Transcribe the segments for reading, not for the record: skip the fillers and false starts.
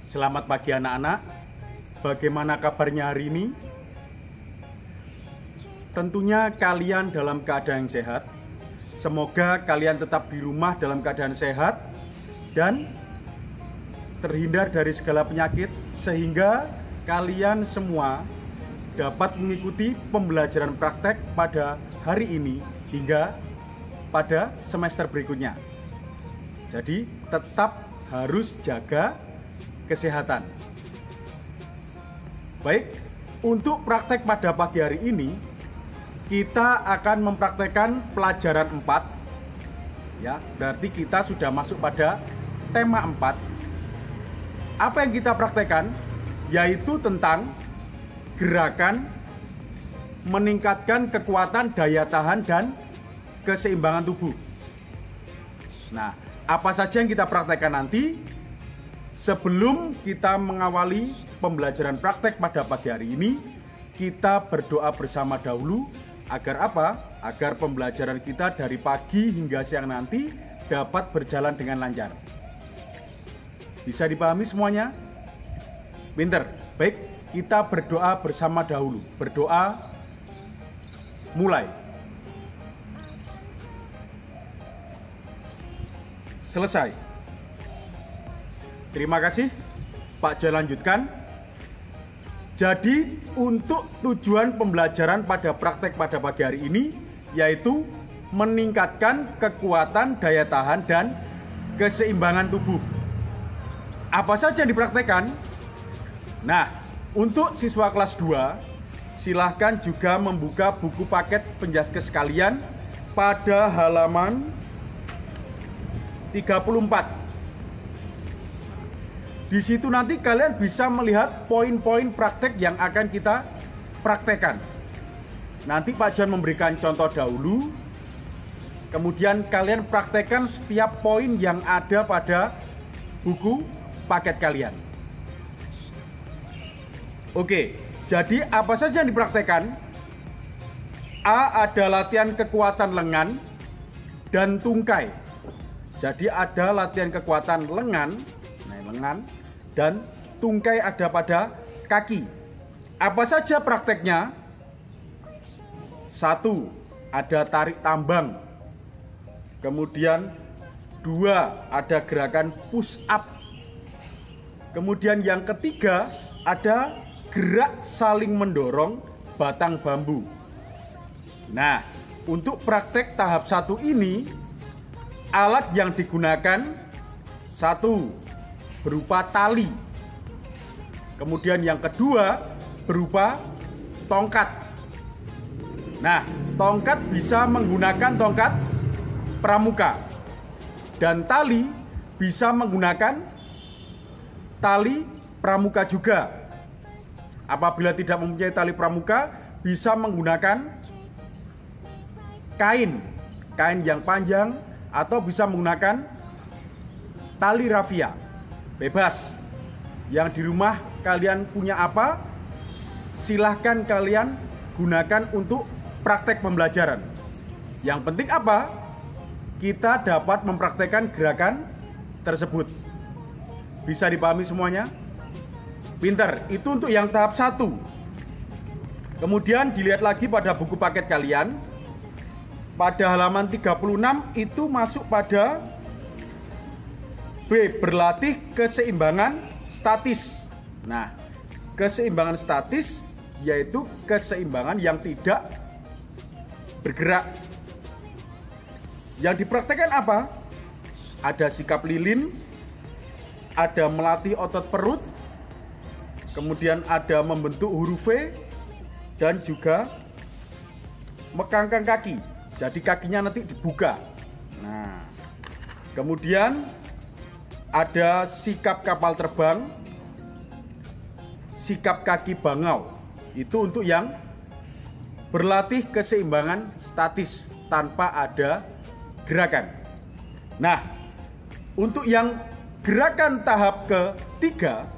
Selamat pagi anak-anak. Bagaimana kabarnya hari ini? Tentunya kalian dalam keadaan yang sehat. Semoga kalian tetap di rumah dalam keadaan sehat dan terhindar dari segala penyakit, sehingga kalian semua dapat mengikuti pembelajaran praktek pada hari ini hingga pada semester berikutnya. Jadi tetap harus jaga kesehatan. Baik, untuk praktek pada pagi hari ini kita akan mempraktekkan pelajaran 4. Ya, berarti kita sudah masuk pada tema 4. Apa yang kita praktekkan? Yaitu tentang gerakan meningkatkan kekuatan daya tahan dan keseimbangan tubuh. Nah, apa saja yang kita praktekkan nanti? Sebelum kita mengawali pembelajaran praktek pada pagi hari ini, kita berdoa bersama dahulu. Agar apa? Agar pembelajaran kita dari pagi hingga siang nanti dapat berjalan dengan lancar. Bisa dipahami semuanya? Pinter. Baik, kita berdoa bersama dahulu. Berdoa, mulai. Selesai. Terima kasih, Pak Jo, lanjutkan. Jadi untuk tujuan pembelajaran pada praktek pada pagi hari ini yaitu meningkatkan kekuatan daya tahan dan keseimbangan tubuh. Apa saja yang dipraktekkan? Nah, untuk siswa kelas 2 silahkan juga membuka buku paket penjaskes kalian pada halaman 34. Di situ nanti kalian bisa melihat poin-poin praktek yang akan kita praktekkan. Nanti Pak John memberikan contoh dahulu, kemudian kalian praktekkan setiap poin yang ada pada buku paket kalian. Oke, jadi apa saja yang dipraktekkan? A, ada latihan kekuatan lengan dan tungkai. Jadi ada latihan kekuatan lengan dan tungkai ada pada kaki. Apa saja prakteknya? 1, ada tarik tambang. Kemudian 2, ada gerakan push up. Kemudian yang ketiga, ada gerak saling mendorong batang bambu. Nah, untuk praktek tahap 1 ini, alat yang digunakan 1, berupa tali. Kemudian yang kedua berupa tongkat. Nah, tongkat bisa menggunakan tongkat pramuka. Dan tali bisa menggunakan tali pramuka juga. Apabila tidak mempunyai tali pramuka, bisa menggunakan kain yang panjang, atau bisa menggunakan tali rafia. Bebas. Yang di rumah kalian punya apa? Silahkan kalian gunakan untuk praktek pembelajaran. Yang penting apa? Kita dapat mempraktekkan gerakan tersebut. Bisa dipahami semuanya? Pinter. Itu untuk yang tahap 1. Kemudian dilihat lagi pada buku paket kalian. Pada halaman 36 itu masuk pada B, berlatih keseimbangan statis. Nah, keseimbangan statis yaitu keseimbangan yang tidak bergerak. Yang dipraktekkan apa? Ada sikap lilin, ada melatih otot perut, kemudian ada membentuk huruf V, dan juga mekangkang kaki. Jadi kakinya nanti dibuka. Nah, kemudian ada sikap kapal terbang, sikap kaki bangau. Itu untuk yang berlatih keseimbangan statis tanpa ada gerakan. Nah, untuk yang gerakan tahap ketiga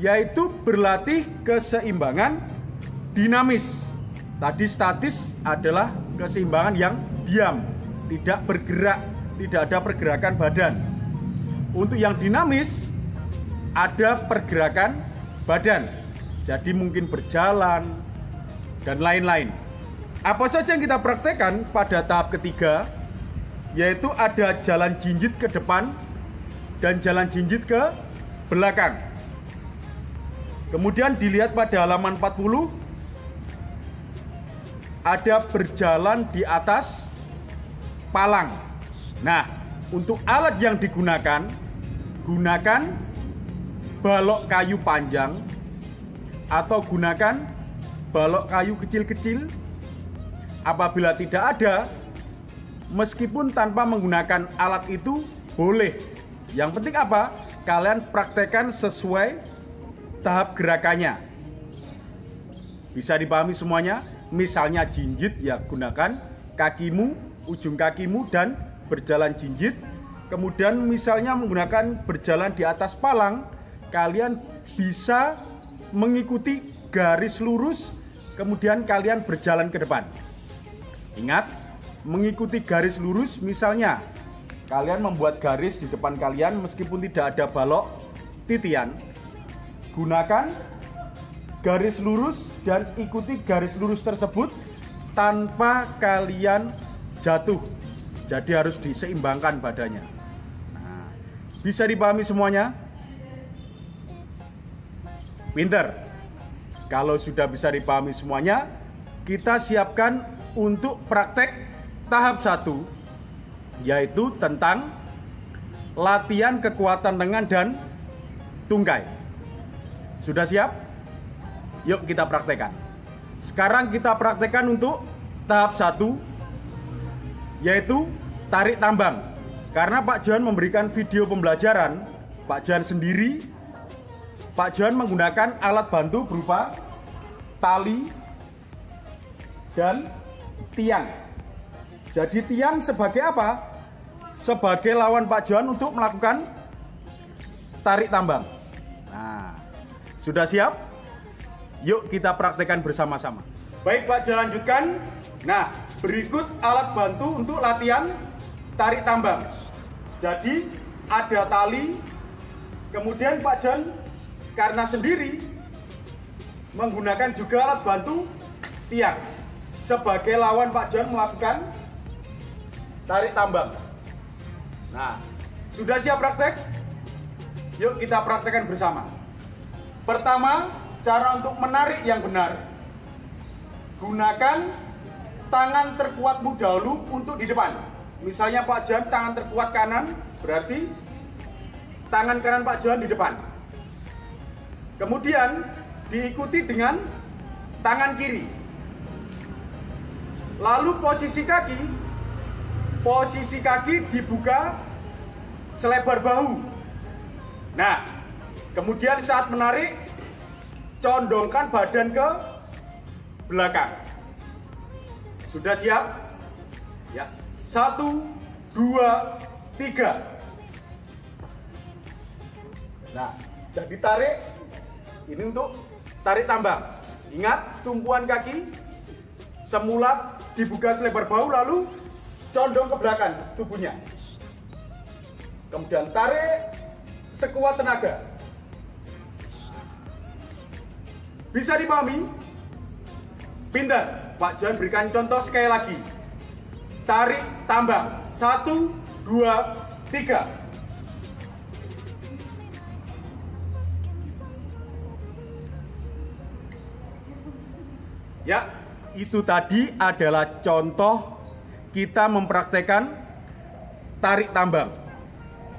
yaitu berlatih keseimbangan dinamis. Tadi statis adalah keseimbangan yang diam, tidak bergerak, tidak ada pergerakan badan. Untuk yang dinamis ada pergerakan badan. Jadi mungkin berjalan dan lain-lain. Apa saja yang kita praktekkan pada tahap ketiga, yaitu ada jalan jinjit ke depan dan jalan jinjit ke belakang. Kemudian dilihat pada halaman 40, ada berjalan di atas palang. Nah, untuk alat yang digunakan, gunakan balok kayu panjang atau gunakan balok kayu kecil-kecil. Apabila tidak ada, meskipun tanpa menggunakan alat itu boleh. Yang penting apa? Kalian praktekkan sesuai tahap gerakannya. Bisa dipahami semuanya? Misalnya jinjit, ya gunakan kakimu, ujung kakimu dan berjalan jinjit. Kemudian misalnya menggunakan berjalan di atas palang, kalian bisa mengikuti garis lurus, kemudian kalian berjalan ke depan. Ingat, mengikuti garis lurus, misalnya kalian membuat garis di depan kalian meskipun tidak ada balok titian, gunakan garis lurus dan ikuti garis lurus tersebut tanpa kalian jatuh. Jadi harus diseimbangkan badannya. Nah, bisa dipahami semuanya? Pinter. Kalau sudah bisa dipahami semuanya, kita siapkan untuk praktek tahap 1, yaitu tentang latihan kekuatan tangan dan tungkai. Sudah siap? Yuk kita praktekkan. Sekarang kita praktekkan untuk tahap 1, yaitu tarik tambang. Karena Pak Johan memberikan video pembelajaran, Pak Johan sendiri, Pak Johan menggunakan alat bantu berupa tali dan tiang. Jadi tiang sebagai apa? Sebagai lawan Pak Johan untuk melakukan tarik tambang. Nah, sudah siap? Yuk kita praktekkan bersama-sama. Baik Pak Johan, lanjutkan. Nah, berikut alat bantu untuk latihan tarik tambang. Jadi ada tali, kemudian Pak Johan karena sendiri menggunakan juga alat bantu tiang sebagai lawan Pak Johan melakukan tarik tambang. Nah, sudah siap praktek? Yuk kita praktekkan bersama. Pertama, cara untuk menarik yang benar. Gunakan tangan terkuatmu dahulu untuk di depan. Misalnya Pak Johan tangan terkuat kanan, berarti tangan kanan Pak Johan di depan. Kemudian diikuti dengan tangan kiri. Lalu posisi kaki dibuka selebar bahu. Nah, kemudian saat menarik, condongkan badan ke belakang. Sudah siap? Ya. 1, 2, 3. Nah, jadi tarik. Ini untuk tarik tambang. Ingat, tumpuan kaki semula dibuka selebar bahu, lalu condong ke belakang tubuhnya. Kemudian tarik sekuat tenaga. Bisa dipahami? Pintar. Pak Johan berikan contoh sekali lagi. Tarik tambang. 1, 2, 3. Ya, itu tadi adalah contoh kita mempraktekkan tarik tambang.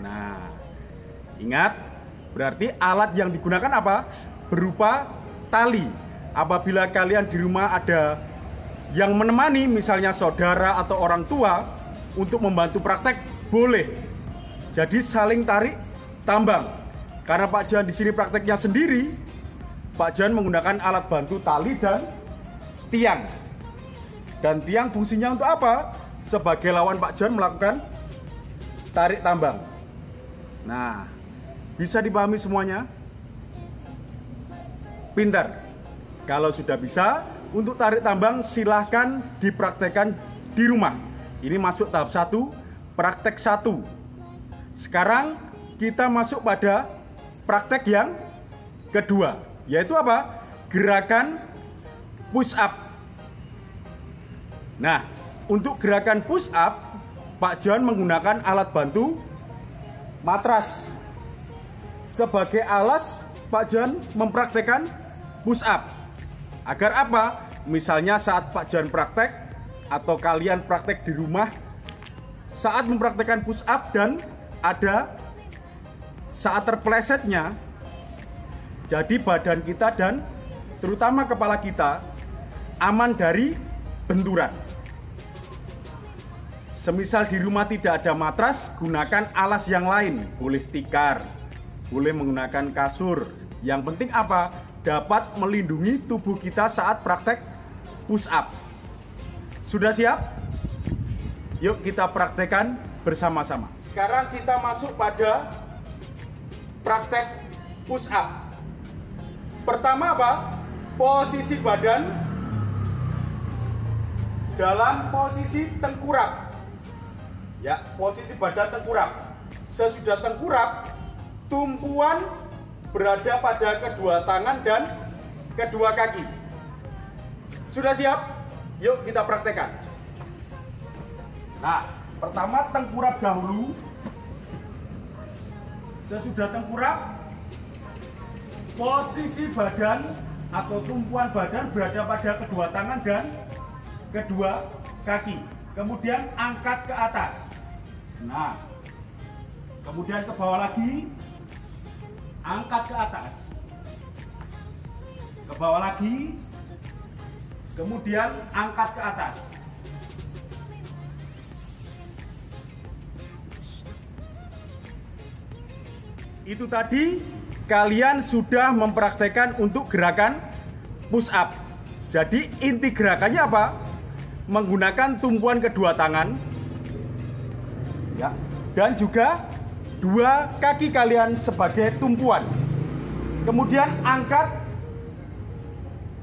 Nah, ingat, berarti alat yang digunakan apa? Berupa tali. Apabila kalian di rumah ada yang menemani, misalnya saudara atau orang tua, untuk membantu praktek, boleh. Jadi saling tarik tambang. Karena Pak Johan di sini prakteknya sendiri, Pak Johan menggunakan alat bantu tali dan tiang. Dan tiang fungsinya untuk apa? Sebagai lawan Pak Johan melakukan tarik tambang. Nah, bisa dipahami semuanya? Pintar. Kalau sudah bisa, untuk tarik tambang silahkan dipraktekkan di rumah. Ini masuk tahap 1, praktek 1. Sekarang kita masuk pada praktek yang kedua, yaitu apa? Gerakan push up. Nah, untuk gerakan push up, Pak John menggunakan alat bantu matras. Sebagai alas, Pak John mempraktekkan push up. Agar apa? Misalnya saat Pak John praktek atau kalian praktek di rumah, saat mempraktekkan push up dan ada saat terpelesetnya, jadi badan kita dan terutama kepala kita aman dari benturan. Semisal di rumah tidak ada matras, gunakan alas yang lain. Boleh tikar, boleh menggunakan kasur. Yang penting apa? Dapat melindungi tubuh kita saat praktek push up. Sudah siap? Yuk kita praktekkan bersama-sama. Sekarang kita masuk pada praktek push up. Pertama apa? Posisi badan dalam posisi tengkurap. Ya, posisi badan tengkurap. Sesudah tengkurap, tumpuan berada pada kedua tangan dan kedua kaki. Sudah siap? Yuk kita praktekkan. Nah, pertama tengkurap dahulu. Sesudah tengkurap, posisi badan atau tumpuan badan berada pada kedua tangan dan kedua kaki. Kemudian angkat ke atas. Nah, kemudian ke bawah lagi, angkat ke atas, ke bawah lagi, kemudian angkat ke atas. Itu tadi kalian sudah mempraktekkan untuk gerakan push up. Jadi inti gerakannya apa? Menggunakan tumpuan kedua tangan, ya, dan juga dua kaki kalian sebagai tumpuan. Kemudian angkat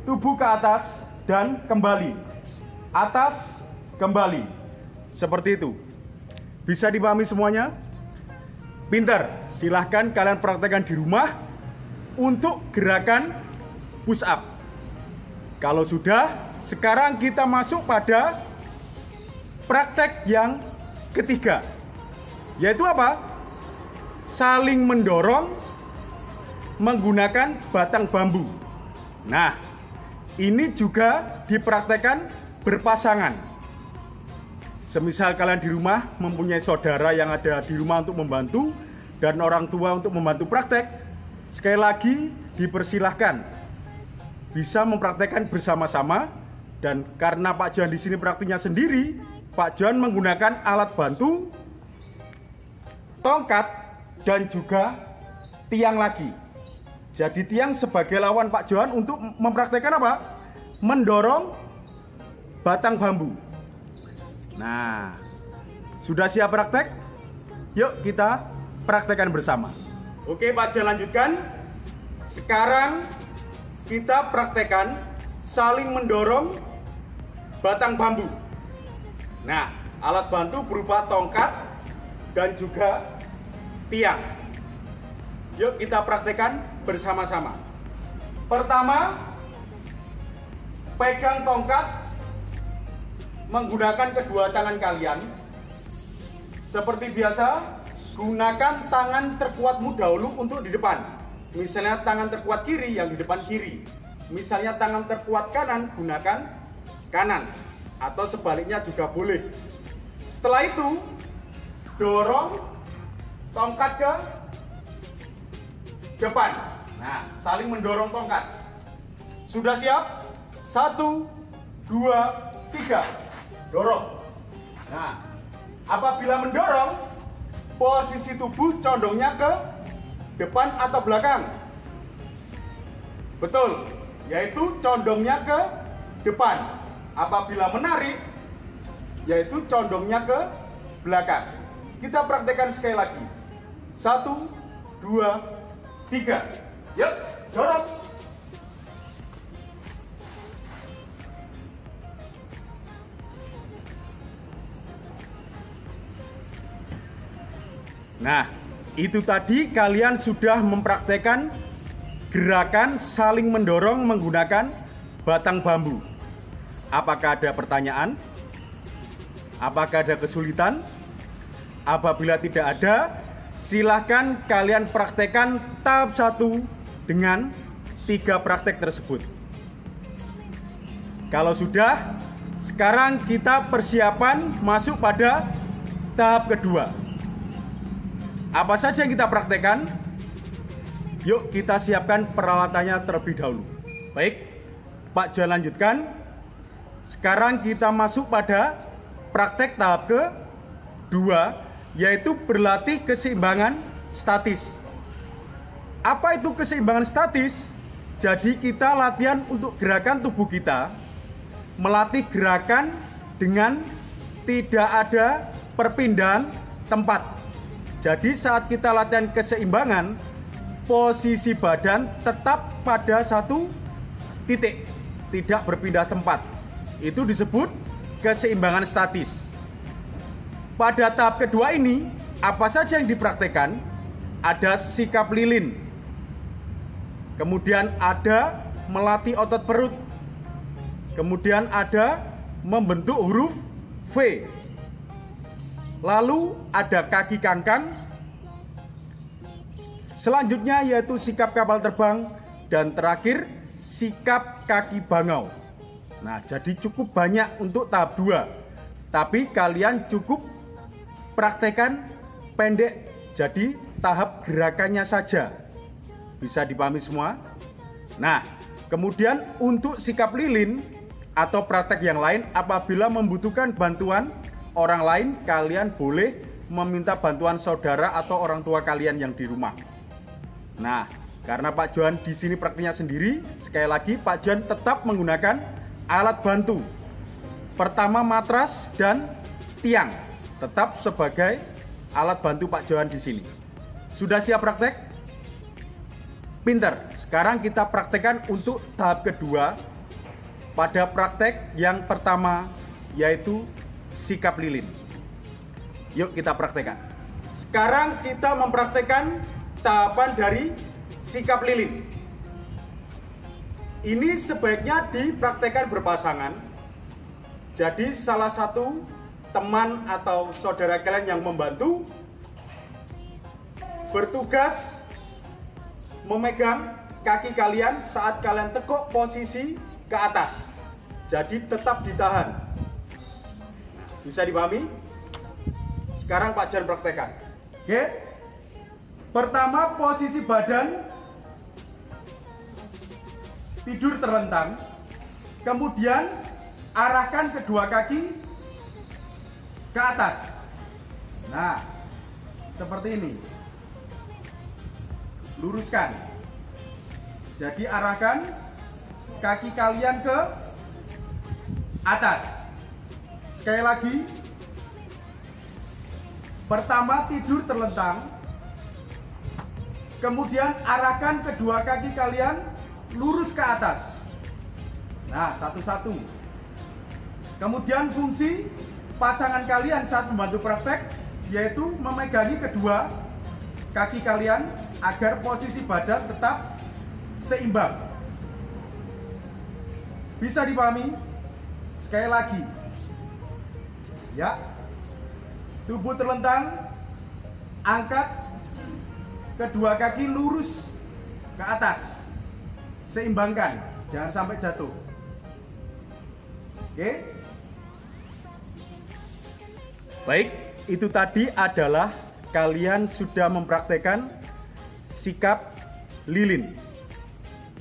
tubuh ke atas dan kembali. Atas, kembali. Seperti itu. Bisa dipahami semuanya? Pinter. Silahkan kalian praktekkan di rumah untuk gerakan push up. Kalau sudah, sekarang kita masuk pada praktek yang ketiga. Yaitu apa? Saling mendorong menggunakan batang bambu. Nah, ini juga dipraktekkan berpasangan. Semisal kalian di rumah mempunyai saudara yang ada di rumah untuk membantu dan orang tua untuk membantu praktek, sekali lagi dipersilahkan bisa mempraktekkan bersama-sama. Dan karena Pak John di sini praktiknya sendiri, Pak John menggunakan alat bantu, tongkat, dan juga tiang lagi. Jadi tiang sebagai lawan Pak John untuk mempraktekkan apa? Mendorong batang bambu. Nah, sudah siap praktek? Yuk kita praktekkan bersama. Oke, Pak John lanjutkan. Sekarang kita praktekkan saling mendorong batang bambu. Nah, alat bantu berupa tongkat dan juga tiang. Yuk kita praktekkan bersama-sama. Pertama, pegang tongkat menggunakan kedua tangan kalian. Seperti biasa, gunakan tangan terkuatmu dahulu untuk di depan. Misalnya tangan terkuat kiri, yang di depan kiri. Misalnya tangan terkuat kanan, gunakan kanan. Atau sebaliknya juga boleh. Setelah itu, dorong tongkat ke depan. Nah, saling mendorong tongkat. Sudah siap? 1, 2, 3. Dorong. Nah, apabila mendorong, posisi tubuh condongnya ke depan atau belakang? Betul, yaitu condongnya ke depan. Apabila menarik, yaitu condongnya ke belakang. Kita praktekkan sekali lagi. 1, 2, 3. Yuk, dorong. Nah, Itu tadi kalian sudah mempraktekkan gerakan saling mendorong menggunakan batang bambu. Apakah ada pertanyaan? Apakah ada kesulitan? Apabila tidak ada, silahkan kalian praktekkan tahap 1 dengan 3 praktek tersebut. Kalau sudah, sekarang kita persiapan masuk pada tahap kedua. Apa saja yang kita praktekkan? Yuk kita siapkan peralatannya terlebih dahulu. Baik, Pak Johan lanjutkan. Sekarang kita masuk pada praktek tahap kedua, yaitu berlatih keseimbangan statis. Apa itu keseimbangan statis? Jadi kita latihan untuk gerakan tubuh kita, melatih gerakan dengan tidak ada perpindahan tempat. Jadi saat kita latihan keseimbangan, posisi badan tetap pada satu titik, tidak berpindah tempat. Itu disebut keseimbangan statis. Pada tahap kedua ini, apa saja yang dipraktekkan? Ada sikap lilin, kemudian ada melatih otot perut, kemudian ada membentuk huruf V, lalu ada kaki kangkang, selanjutnya yaitu sikap kapal terbang, dan terakhir sikap kaki bangau. Nah, jadi cukup banyak untuk tahap 2, tapi kalian cukup praktekan pendek, jadi tahap gerakannya saja. Bisa dipahami semua? Nah, kemudian untuk sikap lilin atau praktek yang lain, apabila membutuhkan bantuan orang lain, kalian boleh meminta bantuan saudara atau orang tua kalian yang di rumah. Nah, karena Pak Johan di sini praktiknya sendiri, sekali lagi Pak Johan tetap menggunakan alat bantu. Pertama matras dan tiang, tetap sebagai alat bantu Pak Johan di sini. Sudah siap praktek? Pinter. Sekarang kita praktekkan untuk tahap kedua. Pada praktek yang pertama, yaitu sikap lilin. Yuk kita praktekkan. Sekarang kita mempraktekkan tahapan dari sikap lilin. Ini sebaiknya dipraktekkan berpasangan. Jadi salah satu teman atau saudara kalian yang membantu bertugas memegang kaki kalian saat kalian tekuk posisi ke atas. Jadi tetap ditahan. Bisa dipahami? Sekarang Pak Johan praktekkan. Oke. Pertama, posisi badan tidur terlentang. Kemudian arahkan kedua kaki ke atas. Nah, seperti ini. Luruskan. Jadi arahkan kaki kalian ke atas. Sekali lagi. Pertama, tidur terlentang. Kemudian arahkan kedua kaki kalian lurus ke atas. Nah, satu-satu. Kemudian fungsi pasangan kalian saat membantu praktek yaitu memegangi kedua kaki kalian agar posisi badan tetap seimbang. Bisa dipahami? Sekali lagi. Ya. Tubuh terlentang, angkat kedua kaki lurus ke atas. Seimbangkan, jangan sampai jatuh. Oke? Baik, itu tadi adalah kalian sudah mempraktekkan sikap lilin.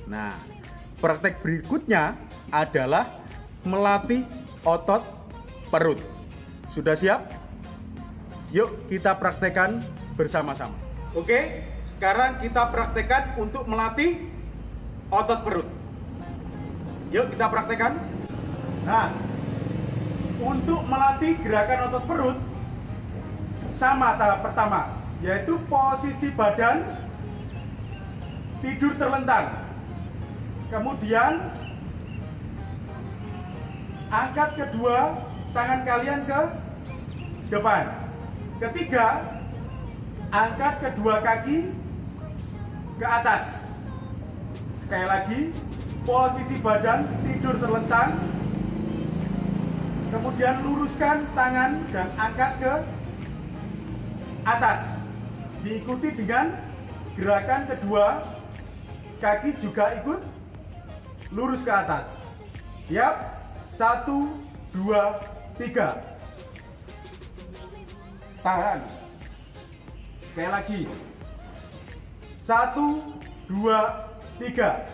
Nah, praktek berikutnya adalah melatih otot perut. Sudah siap? Yuk kita praktekkan bersama-sama. Oke, sekarang kita praktekkan untuk melatih otot perut. Yuk kita praktekkan. Nah, untuk melatih gerakan otot perut sama tahap pertama, yaitu posisi badan tidur terlentang. Kemudian angkat kedua tangan kalian ke depan. Ketiga, angkat kedua kaki ke atas. Sekali lagi, posisi badan tidur terlentang. Kemudian luruskan tangan dan angkat ke atas. Diikuti dengan gerakan kedua kaki juga ikut lurus ke atas. Siap? 1, 2, 3. Tahan. Sekali lagi. 1, 2, 3.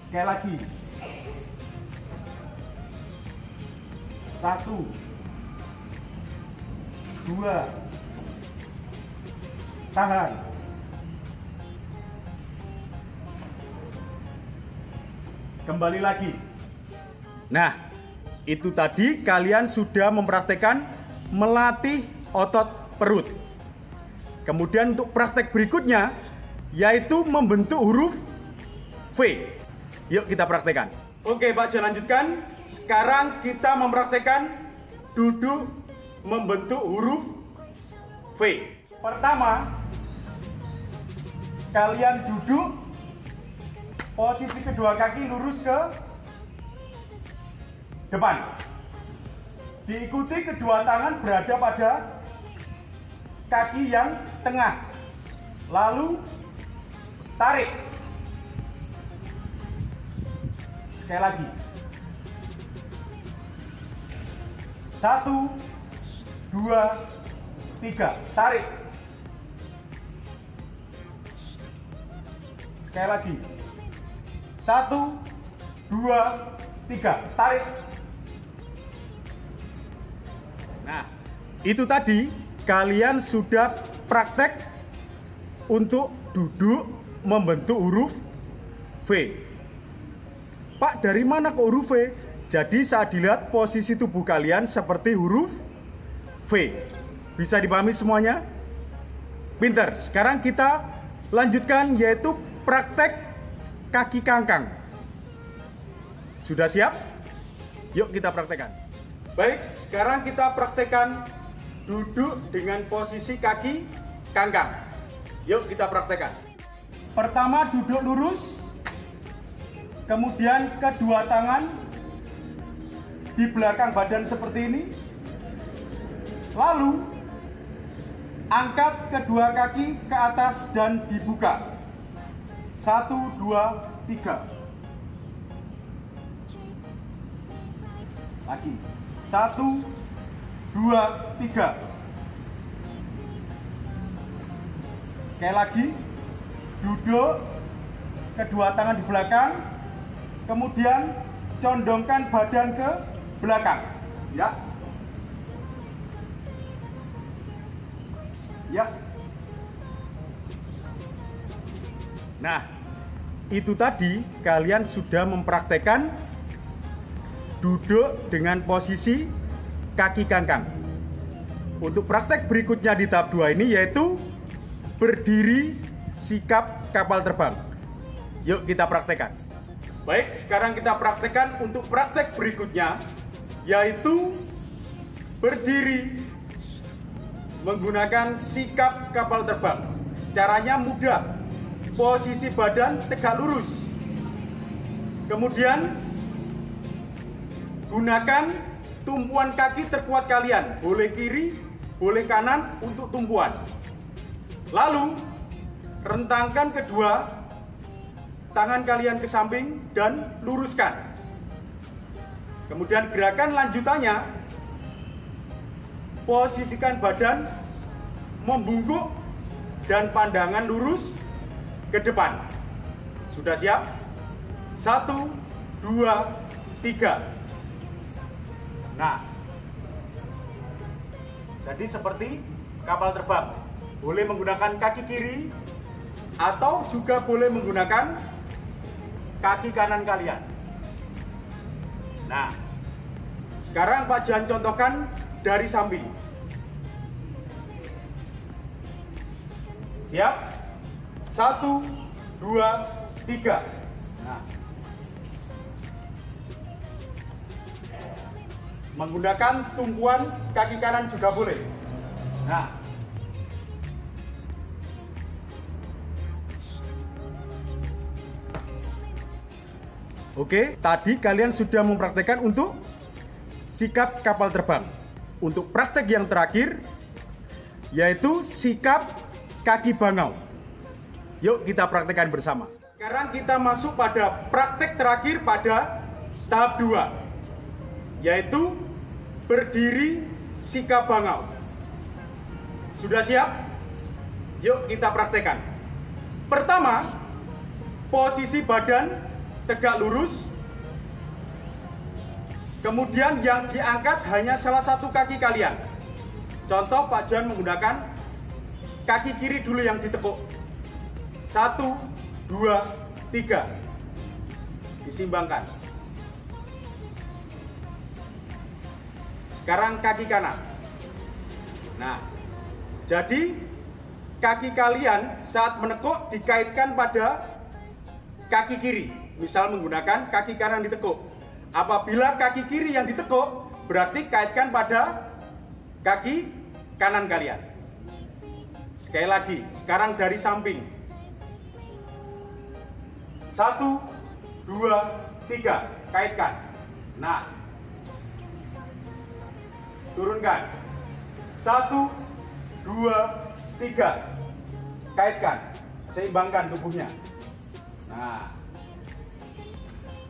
Sekali lagi. 1, 2. Tahan. Kembali lagi. Nah, itu tadi kalian sudah mempraktekkan melatih otot perut. Kemudian untuk praktek berikutnya yaitu membentuk huruf V. Yuk kita praktekkan. Oke Pak, saya lanjutkan. Sekarang kita mempraktekkan duduk membentuk huruf V. Pertama, kalian duduk, posisi kedua kaki lurus ke depan. Diikuti kedua tangan berada pada kaki yang tengah. Lalu tarik. Sekali lagi. 1, 2, 3. Tarik. Sekali lagi. 1, 2, 3. Tarik. Nah, itu tadi kalian sudah praktek untuk duduk membentuk huruf V. Pak, dari mana ke huruf V? Jadi saat dilihat posisi tubuh kalian seperti huruf V. Bisa dipahami semuanya? Pinter. Sekarang kita lanjutkan yaitu praktek kaki kangkang. Sudah siap? Yuk kita praktekkan. Baik, sekarang kita praktekkan duduk dengan posisi kaki kangkang. Yuk kita praktekkan. Pertama duduk lurus, kemudian kedua tangan di belakang badan seperti ini. Lalu angkat kedua kaki ke atas dan dibuka. 1, 2, 3. Lagi. 1, 2, 3. Sekali lagi. Duduk, kedua tangan di belakang, kemudian condongkan badan ke belakang. Ya. Ya. Nah, itu tadi kalian sudah mempraktekkan duduk dengan posisi kaki kangkang. Untuk praktek berikutnya di tahap 2 ini yaitu berdiri sikap kapal terbang. Yuk kita praktekkan. Baik, sekarang kita praktekkan untuk praktek berikutnya yaitu berdiri menggunakan sikap kapal terbang. Caranya mudah. Posisi badan tegak lurus. Kemudian gunakan tumpuan kaki terkuat kalian. Boleh kiri, boleh kanan untuk tumpuan. Lalu rentangkan kedua tangan kalian ke samping dan luruskan. Kemudian gerakan lanjutannya, posisikan badan membungkuk dan pandangan lurus ke depan. Sudah siap? 1, 2, 3. Nah, jadi seperti kapal terbang. Boleh menggunakan kaki kiri atau juga boleh menggunakan kaki kanan kalian. Nah, sekarang Pak Jan contohkan dari samping. Siap? 1, 2, 3. Nah. Menggunakan tumpuan kaki kanan juga boleh. Nah, oke, tadi kalian sudah mempraktekkan untuk sikap kapal terbang. Untuk praktek yang terakhir, yaitu sikap kaki bangau. Yuk kita praktekkan bersama. Sekarang kita masuk pada praktek terakhir pada tahap 2, yaitu berdiri sikap bangau. Sudah siap? Yuk kita praktekkan. Pertama, posisi badan tegak lurus. Kemudian yang diangkat hanya salah satu kaki kalian. Contoh Pak John menggunakan kaki kiri dulu yang ditekuk. 1, 2, 3. Disimbangkan. Sekarang kaki kanan. Nah, jadi kaki kalian saat menekuk dikaitkan pada kaki kiri. Misal menggunakan kaki kanan ditekuk. Apabila kaki kiri yang ditekuk, berarti kaitkan pada kaki kanan kalian. Sekali lagi, sekarang dari samping. 1, 2, 3, kaitkan. Nah, turunkan. 1, 2, 3, kaitkan. Seimbangkan tubuhnya. Nah,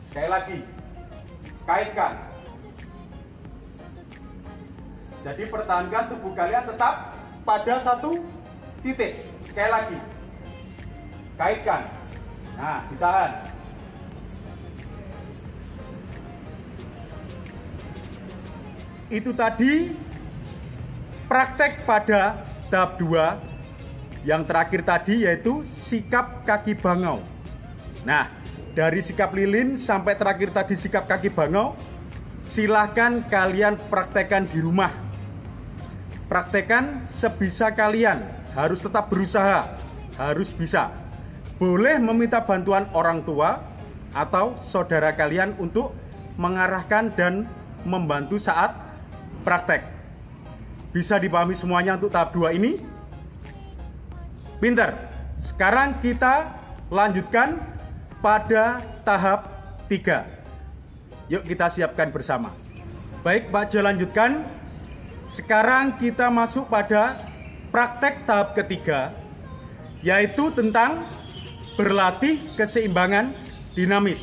sekali lagi, kaitkan. Jadi pertahankan tubuh kalian tetap pada satu titik. Sekali lagi, kaitkan. Nah, ditahan. Itu tadi praktek pada tahap 2. Yang terakhir tadi yaitu sikap kaki bangau. Nah, dari sikap lilin sampai terakhir tadi sikap kaki bangau, silahkan kalian praktekkan di rumah. Praktekkan sebisa kalian, harus tetap berusaha, harus bisa. Boleh meminta bantuan orang tua atau saudara kalian untuk mengarahkan dan membantu saat praktek. Bisa dipahami semuanya untuk tahap 2 ini? Pinter. Sekarang kita lanjutkan pada tahap 3. Yuk kita siapkan bersama. Baik, Pak Jo lanjutkan. Sekarang kita masuk pada praktek tahap ketiga, yaitu tentang berlatih keseimbangan dinamis.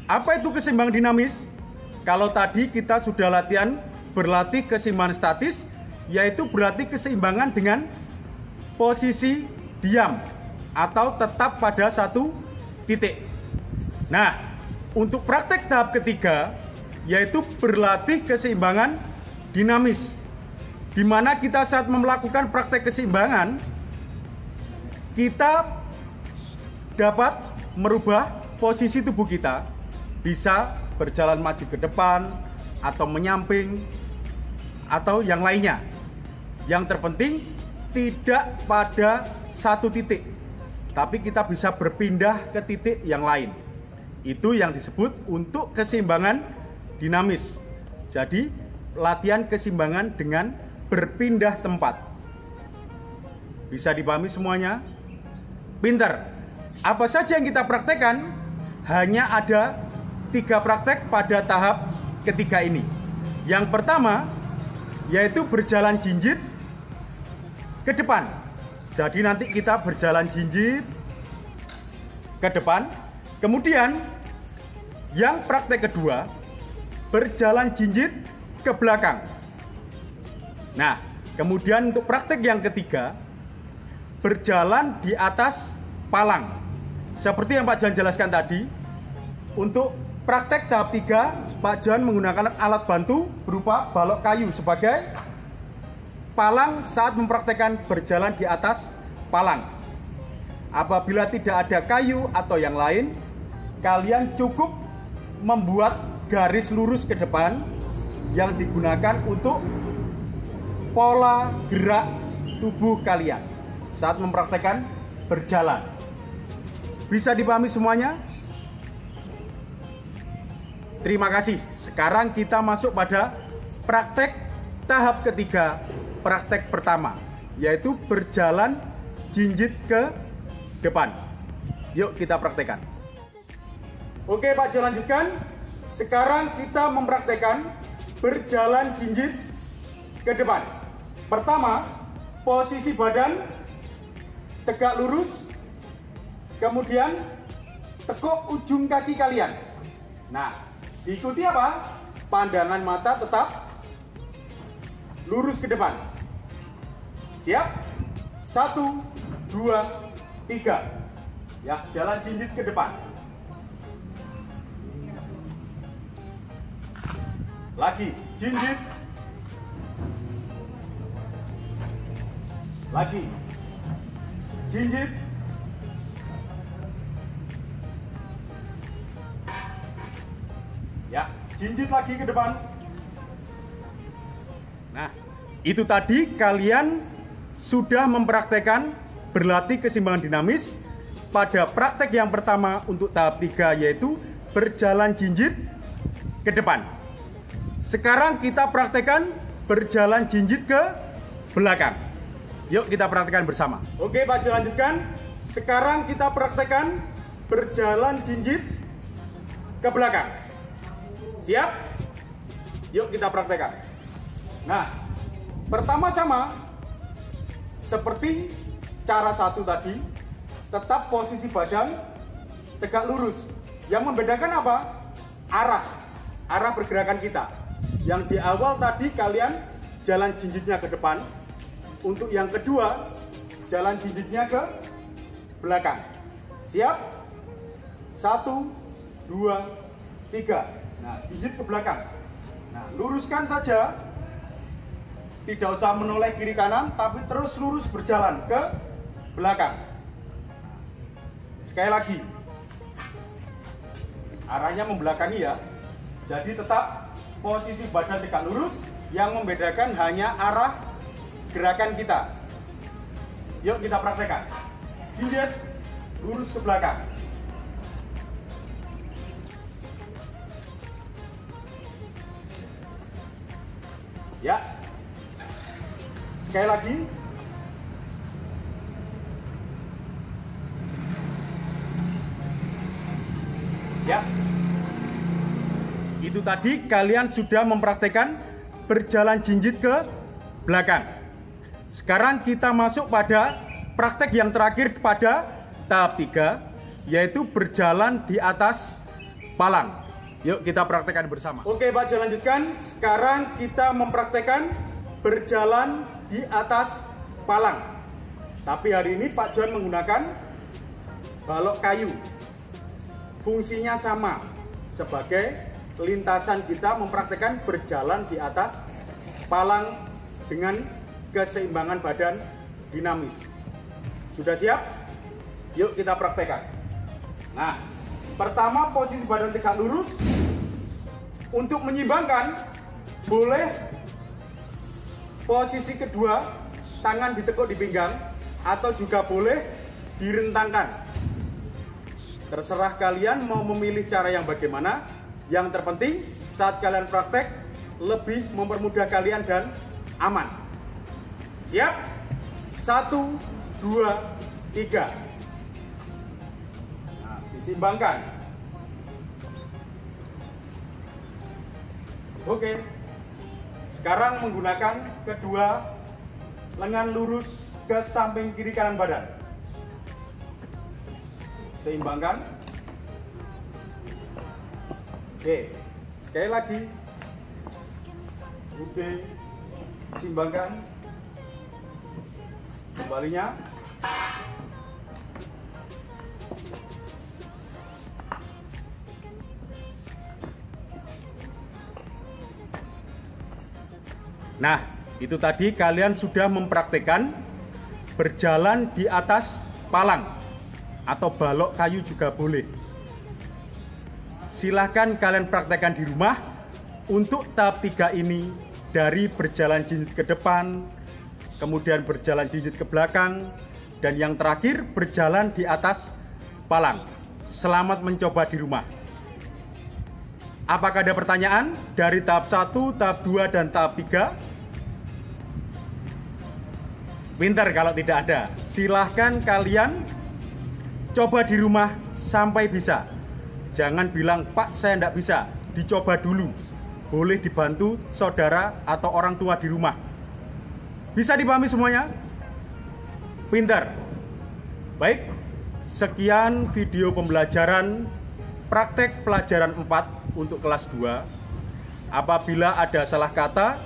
Apa itu keseimbangan dinamis? Kalau tadi kita sudah latihan berlatih keseimbangan statis, yaitu berlatih keseimbangan dengan posisi diam atau tetap pada satu titik. Nah, untuk praktek tahap ketiga, yaitu berlatih keseimbangan dinamis, di mana kita saat melakukan praktek keseimbangan, kita dapat merubah posisi tubuh kita, bisa berjalan maju ke depan, atau menyamping, atau yang lainnya. Yang terpenting, tidak pada satu titik, tapi kita bisa berpindah ke titik yang lain. Itu yang disebut untuk keseimbangan dinamis. Jadi latihan keseimbangan dengan berpindah tempat. Bisa dipahami semuanya? Pinter. Apa saja yang kita praktekkan? Hanya ada 3 praktek pada tahap ketiga ini. Yang pertama yaitu berjalan jinjit ke depan. Jadi nanti kita berjalan jinjit ke depan. Kemudian yang praktek kedua, berjalan jinjit ke belakang. Nah, kemudian untuk praktek yang ketiga, berjalan di atas palang. Seperti yang Pak Jan jelaskan tadi, untuk praktek tahap 3, Pak Jan menggunakan alat bantu berupa balok kayu sebagai palang saat mempraktekkan berjalan di atas palang. Apabila tidak ada kayu atau yang lain, kalian cukup membuat garis lurus ke depan yang digunakan untuk pola gerak tubuh kalian saat mempraktekkan berjalan. Bisa dipahami semuanya? Terima kasih. Sekarang kita masuk pada praktek tahap ketiga, praktek pertama, yaitu berjalan jinjit ke depan. Yuk kita praktekkan. Oke Pak Jo, lanjutkan. Sekarang kita mempraktekkan berjalan jinjit ke depan. Pertama, posisi badan tegak lurus, kemudian tekuk ujung kaki kalian. Nah, diikuti apa? Pandangan mata tetap lurus ke depan. Siap? 1, 2, 3. Ya, jalan jinjit ke depan. Lagi, jinjit. Lagi, jinjit. Ya, jinjit lagi ke depan. Nah, itu tadi kalian sudah mempraktekkan berlatih keseimbangan dinamis pada praktek yang pertama untuk tahap 3, yaitu berjalan jinjit ke depan. Sekarang kita praktekkan berjalan jinjit ke belakang. Yuk kita praktekkan bersama. Oke Pak Jo, lanjutkan. Sekarang kita praktekkan berjalan jinjit ke belakang. Siap? Yuk kita praktekkan. Nah, pertama sama seperti cara satu tadi, tetap posisi badan tegak lurus. Yang membedakan apa? Arah pergerakan kita. Yang di awal tadi kalian jalan jinjitnya ke depan. Untuk yang kedua, jalan jinjitnya ke belakang. Siap? 1, 2, 3. Nah, jinjit ke belakang. Nah, luruskan saja. Tidak usah menoleh kiri kanan, tapi terus lurus berjalan ke belakang. Sekali lagi. Arahnya membelakangi ya. Jadi tetap posisi badan tegak lurus, yang membedakan hanya arah gerakan kita. Yuk kita praktekkan. Jinjit, lurus ke belakang. Ya. Sekali lagi. Ya. Itu tadi kalian sudah mempraktekkan berjalan jinjit ke belakang. Sekarang kita masuk pada praktek yang terakhir pada tahap 3, yaitu berjalan di atas palang. Yuk kita praktekkan bersama. Oke Pak Jo, lanjutkan. Sekarang kita mempraktekkan berjalan di atas palang. Tapi hari ini Pak John menggunakan balok kayu. Fungsinya sama sebagai lintasan kita mempraktekkan berjalan di atas palang dengan keseimbangan badan dinamis. Sudah siap? Yuk kita praktekkan. Nah, pertama posisi badan tegak lurus. Untuk menyeimbangkan, boleh posisi kedua tangan ditekuk di pinggang, atau juga boleh direntangkan. Terserah kalian mau memilih cara yang bagaimana. Yang terpenting saat kalian praktek lebih mempermudah kalian dan aman. Siap? 1, 2, 3. Nah, disimbangkan. Oke. Sekarang menggunakan kedua lengan lurus ke samping kiri kanan badan. Seimbangkan. Oke, sekali lagi. Oke, seimbangkan. Kembalinya. Nah, itu tadi kalian sudah mempraktekkan berjalan di atas palang atau balok kayu juga boleh. Silahkan kalian praktekkan di rumah. Untuk tahap 3 ini, dari berjalan jinjit ke depan, kemudian berjalan jinjit ke belakang, dan yang terakhir berjalan di atas palang. Selamat mencoba di rumah. Apakah ada pertanyaan dari tahap 1, tahap 2, dan tahap 3? Pintar kalau tidak ada. Silahkan kalian coba di rumah sampai bisa. Jangan bilang, Pak saya tidak bisa. Dicoba dulu. Boleh dibantu saudara atau orang tua di rumah. Bisa dipahami semuanya? Pintar. Baik, sekian video pembelajaran praktek pelajaran 4 untuk kelas 2. Apabila ada salah kata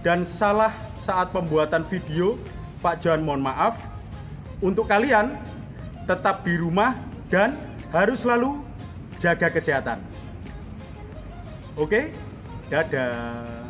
dan salah saat pembuatan video, Pak Johan mohon maaf. Untuk kalian, tetap di rumah dan harus selalu jaga kesehatan. Oke, dadah.